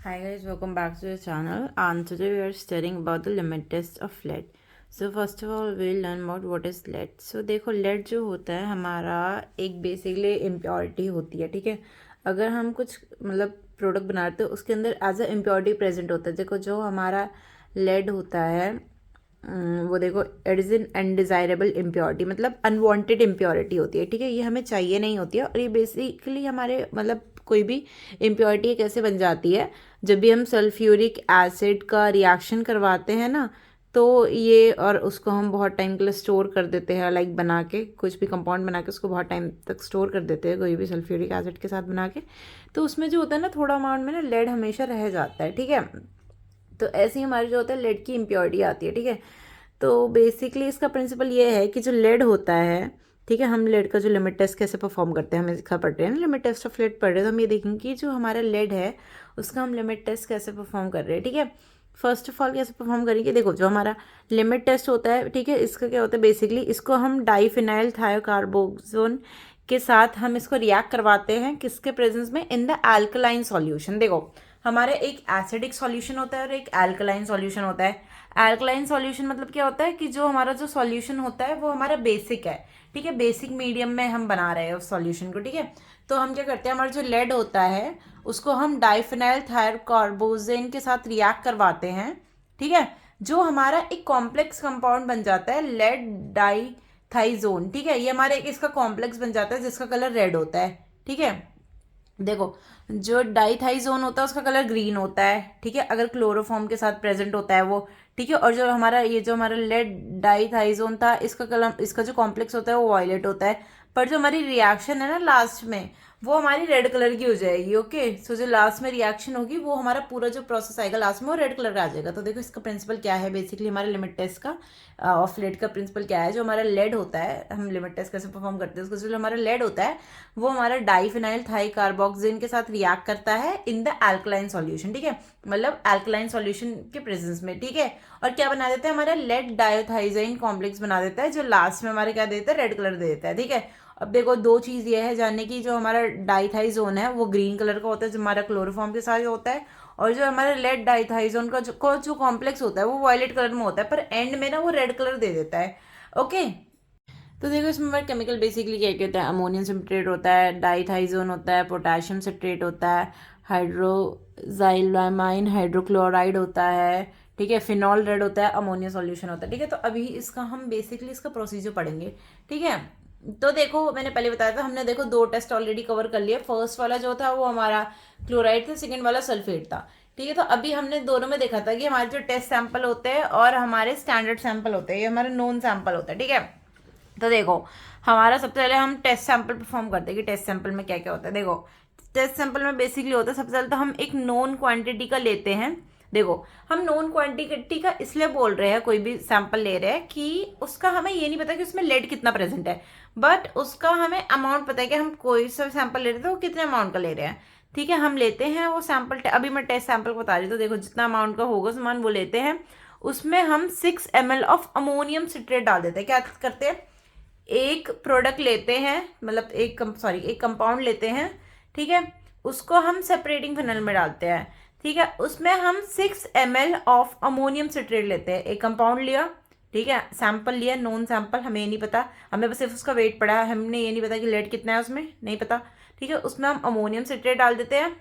Hi guys, welcome back to the channel, and today we are studying about the limit test of lead. So first of all we'll learn about what is lead. So देखो lead जो होता है हमारा एक basically impurity होती है, ठीक है। अगर हम कुछ मतलब प्रोडक्ट बनाते हैं उसके अंदर एज अ इम्प्योरिटी प्रेजेंट होता है। देखो जो हमारा लेड होता है वो देखो it is in undesirable impurity, मतलब अनवांटेड इम्प्योरिटी होती है, ठीक है। ये हमें चाहिए नहीं होती है और ये बेसिकली हमारे मतलब कोई भी इम्प्योरिटी कैसे बन जाती है जब भी हम सल्फ्यूरिक एसिड का रिएक्शन करवाते हैं ना, तो ये और उसको हम बहुत टाइम के लिए स्टोर कर देते हैं, लाइक बना के कुछ भी कंपाउंड बना के उसको बहुत टाइम तक स्टोर कर देते हैं कोई भी सल्फ्यूरिक एसिड के साथ बना के। तो उसमें जो होता है ना थोड़ा अमाउंट में ना लेड हमेशा रह जाता है, ठीक है। तो ऐसे ही हमारे जो होता है लेड की इम्प्योरिटी आती है, ठीक है। तो बेसिकली इसका प्रिंसिपल ये है कि जो लेड होता है, ठीक है, हम लेड का जो लिमिट टेस्ट कैसे परफॉर्म करते हैं हमें सिखा पढ़ रहे हैं ना, लिमिट टेस्ट ऑफ लेड पढ़ रहे हैं, तो हम ये देखेंगे कि जो हमारा लेड है उसका हम लिमिट टेस्ट कैसे परफॉर्म कर रहे हैं, ठीक है। फर्स्ट ऑफ ऑल कैसे परफॉर्म करेंगे, देखो जो हमारा लिमिट टेस्ट होता है, ठीक है, इसका क्या होता है बेसिकली इसको हम डाईफिनाइल थायोकार्बोक्सोन के साथ हम इसको रिएक्ट करवाते हैं किसके प्रेजेंस में, इन द एल्कलाइन सॉल्यूशन। देखो हमारे एक एसिडिक सॉल्यूशन होता है और एक एल्कलाइन सॉल्यूशन होता है। एल्कलाइन सॉल्यूशन मतलब क्या होता है कि जो हमारा जो सॉल्यूशन होता है वो हमारा बेसिक है, ठीक है, बेसिक मीडियम में हम बना रहे हैं उस सॉल्यूशन को, ठीक है। तो हम क्या करते हैं, हमारा जो लेड होता है उसको हम डाइफिनाइल थायोकार्बोजेन के साथ रिएक्ट करवाते हैं, ठीक है। जो हमारा एक कॉम्प्लेक्स कंपाउंड बन जाता है लेड डाइथाइजोन, ठीक है, ये हमारे एक इसका कॉम्प्लेक्स बन जाता है जिसका कलर रेड होता है, ठीक है। देखो जो डाइथाइजोन होता है उसका कलर ग्रीन होता है, ठीक है, अगर क्लोरोफॉर्म के साथ प्रेजेंट होता है वो, ठीक है। और जो हमारा ये जो हमारा लेड डाइथाइजोन था इसका कलर इसका जो कॉम्प्लेक्स होता है वो वायलेट होता है। पर जो हमारी रिएक्शन है ना लास्ट में वो हमारी रेड कलर की हो जाएगी, ओके। सो जो लास्ट में रिएक्शन होगी वो हमारा पूरा जो प्रोसेस आएगा लास्ट में वो रेड कलर का आ जाएगा। तो देखो इसका प्रिंसिपल क्या है बेसिकली हमारे लिमिट टेस्ट का ऑफ लेड का प्रिंसिपल क्या है। जो हमारा लेड होता है, हम लिमिट टेस्ट कैसे परफॉर्म करते हैं उसको, जो हमारा लेड होता है वो हमारा डाइफिनाइल थाइकार्बोक्सिन के साथ रिएक्ट करता है इन द एल्कलाइन सॉल्यूशन, ठीक है, मतलब एल्कलाइन सॉल्यूशन के प्रेजेंस में, ठीक है। और क्या बना देता है, हमारा लेड डायोथाइजाइन कॉम्प्लेक्स बना देता है जो लास्ट में हमारे क्या देता है, रेड कलर दे देता है, ठीक है। अब देखो दो चीज़ ये है जानने की, जो हमारा डाइथाइजोन है वो ग्रीन कलर का होता है जो हमारा क्लोरोफॉर्म के साथ होता है, और जो हमारा लेड डाइथाइजोन का जो कॉम्प्लेक्स होता है वो वायलेट कलर में होता है, पर एंड में ना वो रेड कलर दे देता है, ओके। तो देखो इसमें हमारा केमिकल बेसिकली क्या क्या होता है, अमोनियम सिट्रेट होता है, डाइथाइजोन होता है, पोटेशियम सिट्रेट होता है, हाइड्रोजाइलामाइन हाइड्रोक्लोराइड होता है, ठीक है, फिनॉल रेड होता है, अमोनिया सॉल्यूशन होता है, ठीक है। तो अभी इसका हम बेसिकली इसका प्रोसीजर पढ़ेंगे, ठीक है। तो देखो मैंने पहले बताया था, हमने देखो दो टेस्ट ऑलरेडी कवर कर लिए। फर्स्ट वाला जो था वो हमारा क्लोराइड था, सेकेंड वाला सल्फेट था, ठीक है। तो अभी हमने दोनों में देखा था कि हमारे जो टेस्ट सैंपल होते हैं और हमारे स्टैंडर्ड सैंपल होते हैं, ये हमारे नोन सैंपल होता है, ठीक है। तो देखो हमारा सबसे पहले हम टेस्ट सैंपल परफॉर्म करते हैं कि टेस्ट सैंपल में क्या क्या होता है। देखो टेस्ट सैंपल में बेसिकली होता है सबसे पहले तो हम एक नोन क्वांटिटी का लेते हैं। देखो हम नोन क्वांटिटी का इसलिए बोल रहे हैं, कोई भी सैंपल ले रहे हैं कि उसका हमें ये नहीं पता कि उसमें लेड कितना प्रेजेंट है, बट उसका हमें अमाउंट पता है कि हम कोई सा सैंपल ले रहे थे वो कितने अमाउंट का ले रहे हैं, ठीक है। हम लेते हैं वो सैंपल, अभी मैं टेस्ट सैंपल को बता रही हूँ। तो देखो जितना अमाउंट का होगा सामान वो लेते हैं, उसमें हम 6 ml ऑफ अमोनियम सिट्रेट डाल देते हैं। क्या करते हैं, एक प्रोडक्ट लेते हैं, मतलब एक कंपाउंड लेते हैं, ठीक है, उसको हम सेपरेटिंग फिनल में डालते हैं, ठीक है। उसमें हम 6 ml ऑफ अमोनियम सिट्रेट लेते हैं, एक कंपाउंड लिया, ठीक है, सैंपल लिया, नॉन सैंपल, हमें ये नहीं पता, हमें बस सिर्फ उसका वेट पड़ा है, हमने ये नहीं पता कि लेड कितना है उसमें, नहीं पता, ठीक है। उसमें हम अमोनियम सिट्रेट डाल देते हैं,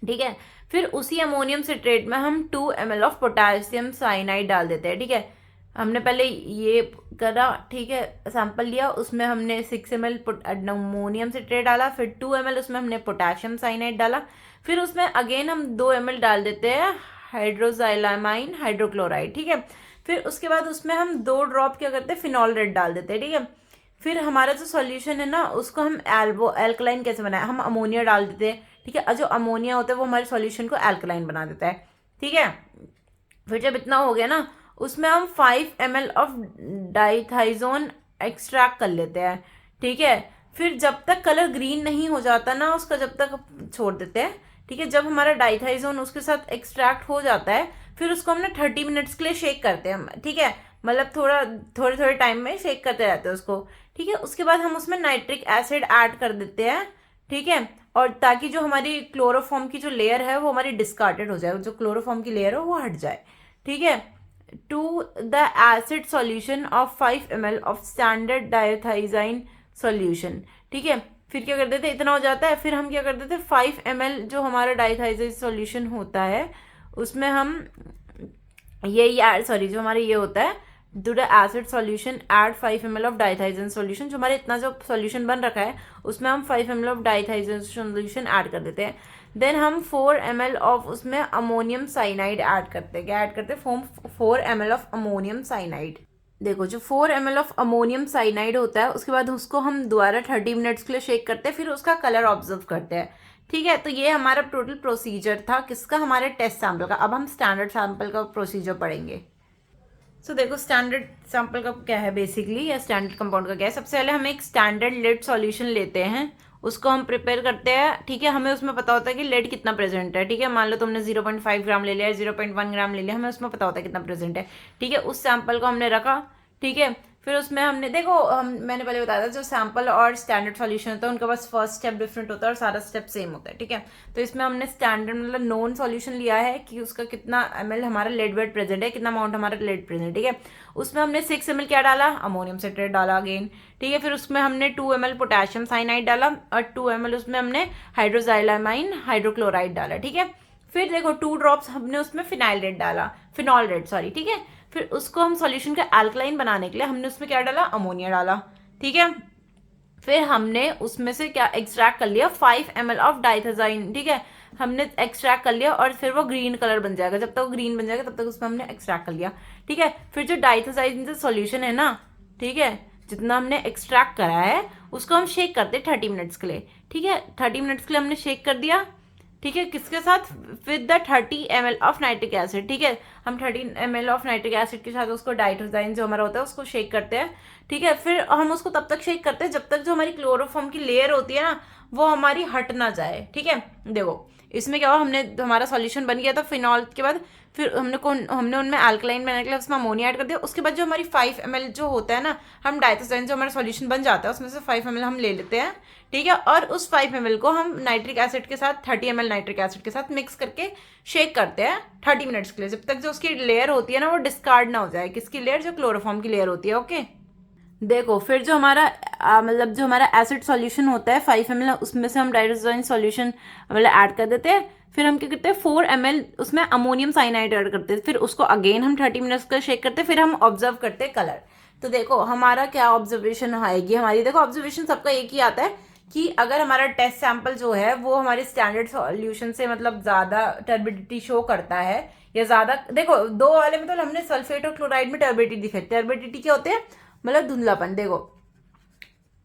ठीक है। फिर उसी अमोनियम सिट्रेट में हम 2 ml ऑफ पोटेशियम साइनाइड डाल देते हैं, ठीक है। हमने पहले ये करा, ठीक है, सैंपल लिया, उसमें हमने 6 ml अमोनियम सिट्रेट डाला, फिर 2 ml उसमें हमने पोटेशियम साइनाइड डाला, फिर उसमें अगेन हम 2 ml डाल देते हैं हाइड्रोजाइलामाइन हाइड्रोक्लोराइड, ठीक है। फिर उसके बाद उसमें हम 2 ड्रॉप क्या करते हैं, फिनॉल रेड डाल देते हैं, ठीक है। फिर हमारा जो सॉल्यूशन है ना उसको हम एल्कलाइन कैसे बनाए, हम अमोनिया डाल देते हैं, ठीक है। और जो अमोनिया होता है वो हमारे सॉल्यूशन को एल्कलाइन बना देता है, ठीक है। फिर जब इतना हो गया ना उसमें हम 5 ml ऑफ डाइथाइजोन एक्सट्रैक्ट कर लेते हैं, ठीक है। फिर जब तक कलर ग्रीन नहीं हो जाता ना उसका जब तक छोड़ देते हैं, ठीक है। जब हमारा डाइथाइजोन उसके साथ एक्सट्रैक्ट हो जाता है फिर उसको हमने 30 मिनट्स के लिए शेक करते हैं, ठीक है, मतलब थोड़े थोड़े टाइम में शेक करते रहते हैं उसको, ठीक है। उसके बाद हम उसमें नाइट्रिक एसिड ऐड कर देते हैं, ठीक है, और ताकि जो हमारी क्लोरोफॉर्म की जो लेयर है वो हमारी डिस्कार्डेड हो जाए, जो क्लोरोफॉर्म की लेयर है वो हट जाए। ठीक है, to the acid solution of 5 ml of standard dithizone solution. ठीक है, फिर क्या कर देते, इतना हो जाता है, फिर हम क्या कर देते, 5 ml जो हमारा डायोथाइजाइन सॉल्यूशन होता है उसमें हम ये सॉरी जो हमारा ये होता है to the acid solution add 5 ml of dithizone solution, जो हमारे इतना जो सॉल्यूशन बन रखा है उसमें हम 5 ml of dithizone solution add कर देते हैं। देन हम 4 ml ऑफ उसमें अमोनियम साइनाइड ऐड करते हैं। क्या ऐड करते हैं, 4 ml ऑफ अमोनियम साइनाइड। देखो जो 4 ml ऑफ अमोनियम साइनाइड होता है उसके बाद उसको हम दोबारा 30 मिनट्स के लिए शेक करते हैं, फिर उसका कलर ऑब्जर्व करते हैं। ठीक है, तो ये हमारा टोटल प्रोसीजर था किसका, हमारे टेस्ट सैंपल का। अब हम स्टैंडर्ड सैंपल का प्रोसीजर पढ़ेंगे। सो देखो स्टैंडर्ड सैंपल का क्या है बेसिकली, या स्टैंडर्ड कंपाउंड का क्या है। सबसे पहले हम एक स्टैंडर्ड लेड सॉल्यूशन लेते हैं, उसको हम प्रिपेयर करते हैं। ठीक है, हमें उसमें पता होता है कि लेड कितना प्रेजेंट है। ठीक है, मान लो तुमने 0.5 ग्राम ले लिया, 0.1 ग्राम ले लिया, हमें उसमें पता होता है कितना प्रेजेंट है। ठीक है, उस सैंपल को हमने रखा। ठीक है, फिर उसमें हमने देखो मैंने पहले बताया था जो सैंपल और स्टैंडर्ड सॉल्यूशन होता है उनका बस फर्स्ट स्टेप डिफरेंट होता है और सारा स्टेप सेम होता है। ठीक है, तो इसमें हमने स्टैंडर्ड मतलब नोन सॉल्यूशन लिया है कि उसका कितना ml हमारा लेड वेट प्रेजेंट है, कितना अमाउंट हमारा लेड प्रेजेंट। ठीक है, उसमें हमने 6 ml क्या डाला, अमोनियम सिट्रेट डाला अगेन। ठीक है, फिर उसमें हमने 2 ml पोटेशियम साइनाइड डाला और 2 ml उसमें हमने हाइड्रोजाइलामाइन हाइड्रोक्लोराइड डाला। ठीक है, फिर देखो 2 ड्रॉप्स हमने उसमें फिनाइल रेड डाला, फिनॉल रेड सॉरी। ठीक है, फिर उसको हम सॉल्यूशन का अल्कलाइन बनाने के लिए हमने उसमें क्या डाला, अमोनिया डाला। ठीक है, फिर हमने उसमें से क्या एक्सट्रैक्ट कर लिया 5 ml ऑफ डाइथाइजाइन। ठीक है, हमने एक्सट्रैक्ट कर लिया और फिर वो ग्रीन कलर बन जाएगा, जब तक वो ग्रीन बन जाएगा तब तक उसमें हमने एक्सट्रैक्ट कर लिया। ठीक है, फिर जो डाइथाइजाइन जो सॉल्यूशन है ना, ठीक है, जितना हमने एक्सट्रैक्ट करा है उसको हम शेक करते 30 मिनट्स के लिए। ठीक है, 30 मिनट्स के लिए हमने शेक कर दिया। ठीक है, किसके साथ, with the 30 ml of nitric acid. ठीक है, हम 30 ml ऑफ नाइट्रिक एसिड के साथ उसको डाइथाइजाइन जो हमारा होता है उसको शेक करते हैं। ठीक है, फिर हम उसको तब तक शेक करते हैं जब तक जो हमारी क्लोरोफॉर्म की लेयर होती है ना वो हमारी हट ना जाए। ठीक है, देखो इसमें क्या हुआ, हमने हमारा सॉल्यूशन बन गया था फिनॉल के बाद, फिर हमने उनमें अल्कलाइन बनाने के लिए उसमें अमोनिया ऐड कर दिया। उसके बाद जो हमारी 5 ml जो होता है ना, हम डाइथाइजाइन जो हमारा सॉल्यूशन बन जाता है उसमें से 5 ml हम ले लेते हैं। ठीक है, और उस 5 ml को हम नाइट्रिक एसिड के साथ 30 ml नाइट्रिक एसिड के साथ मिक्स करके शेक करते हैं 30 मिनट्स के लिए, जब तक जो उसकी लेयर होती है ना वो डिस्कार्ड ना हो जाए। किसकी लेयर, जो क्लोरोफॉर्म की लेयर होती है। ओके, देखो फिर जो हमारा मतलब जो हमारा एसिड सॉल्यूशन होता है 5 ml उसमें से हम डाइथाइजाइन सॉल्यूशन मतलब ऐड कर देते हैं। फिर हम क्या करते हैं 4 ml उसमें अमोनियम साइनाइड ऐड करते हैं, फिर उसको अगेन हम 30 मिनट्स का शेक करते हैं, फिर हम ऑब्जर्व करते हैं कलर। तो देखो हमारा क्या ऑब्जर्वेशन आएगी हमारी, देखो ऑब्जर्वेशन सबका एक ही आता है कि अगर हमारा टेस्ट सैंपल जो है वो हमारे स्टैंडर्ड सॉल्यूशन से मतलब ज़्यादा टर्बिडिटी शो करता है या ज़्यादा, देखो दो वाले में तो हमने सल्फेट और क्लोराइड में टर्बिडिटी दिखाई। टर्बिडिटी क्या होते हैं, मतलब धुंधलापन। देखो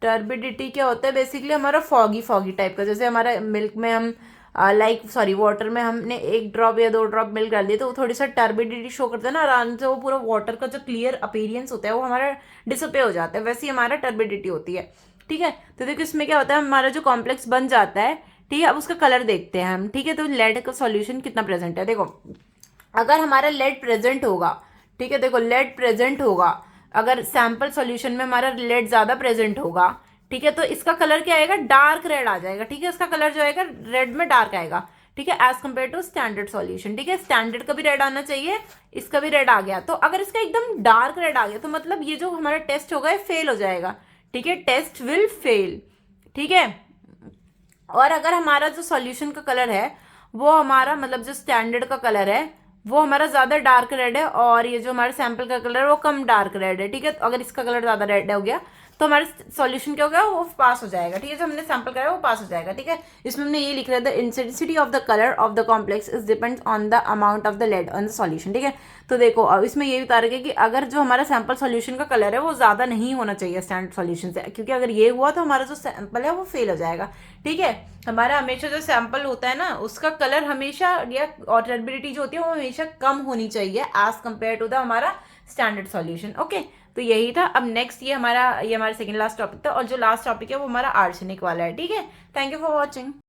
टर्बिडिटी क्या होता है, बेसिकली हमारा फॉगी फॉगी टाइप का, जैसे हमारा मिल्क में हम वाटर में हमने 1 ड्रॉप या 2 ड्रॉप मिल्क डाल दिया तो वो थोड़ी सा टर्बिडिटी शो करता है ना, आराम से वो पूरा वाटर का जो क्लियर अपीरियंस होता है वो हमारा डिसअपियर हो जाता है, वैसे ही हमारा टर्बिडिटी होती है। ठीक है, तो देखो इसमें क्या होता है, हमारा जो कॉम्प्लेक्स बन जाता है। ठीक है, अब उसका कलर देखते हैं हम। ठीक है, तो लेड का सॉल्यूशन कितना प्रेजेंट है, देखो अगर हमारा लेड प्रेजेंट होगा, ठीक है, देखो लेड प्रेजेंट होगा, अगर सैंपल सॉल्यूशन में हमारा लेड ज्यादा प्रेजेंट होगा, ठीक है, तो इसका कलर क्या आएगा, डार्क रेड आ जाएगा। ठीक है, इसका कलर जो आएगा रेड में डार्क आएगा। ठीक है, as compare to standard solution. ठीक है, स्टैंडर्ड का भी रेड आना चाहिए, इसका भी रेड आ गया, तो अगर इसका एकदम डार्क रेड आ गया तो मतलब ये जो हमारा टेस्ट होगा ये फेल हो जाएगा। ठीक है, टेस्ट विल फेल। ठीक है, और अगर हमारा जो सॉल्यूशन का कलर है वो हमारा मतलब जो स्टैंडर्ड का कलर है वो हमारा ज्यादा डार्क रेड है और ये जो हमारे सैंपल का कलर है वो कम डार्क रेड है। ठीक है, तो अगर इसका कलर ज्यादा रेड हो गया तो हमारे सॉल्यूशन क्या हो गया, वो पास हो जाएगा। ठीक है, जो हमने सैंपल कराया वो पास हो जाएगा। ठीक है, इसमें हमने ये लिख रहा है the intensity of the colour of the complex is depends on the amount of the laid on the solution. ठीक है, तो देखो अब इसमें ये बता रहे कि अगर जो हमारा सैंपल सॉल्यूशन का कलर है वो ज्यादा नहीं होना चाहिए स्टैंडर्ड सॉल्यूशन से, क्योंकि अगर ये हुआ तो हमारा जो सैंपल है वो फेल हो जाएगा। ठीक है, हमारा हमेशा जो सैंपल होता है ना उसका कलर हमेशा या और टर्बिडिटी जो होती है वो हमेशा कम होनी चाहिए एज कम्पेयर टू द हमारा स्टैंडर्ड सॉल्यूशन। ओके, तो यही था। अब नेक्स्ट ये हमारा सेकंड लास्ट टॉपिक था और जो लास्ट टॉपिक है वो हमारा आर्सेनिक वाला है। ठीक है, थैंक यू फॉर वॉचिंग।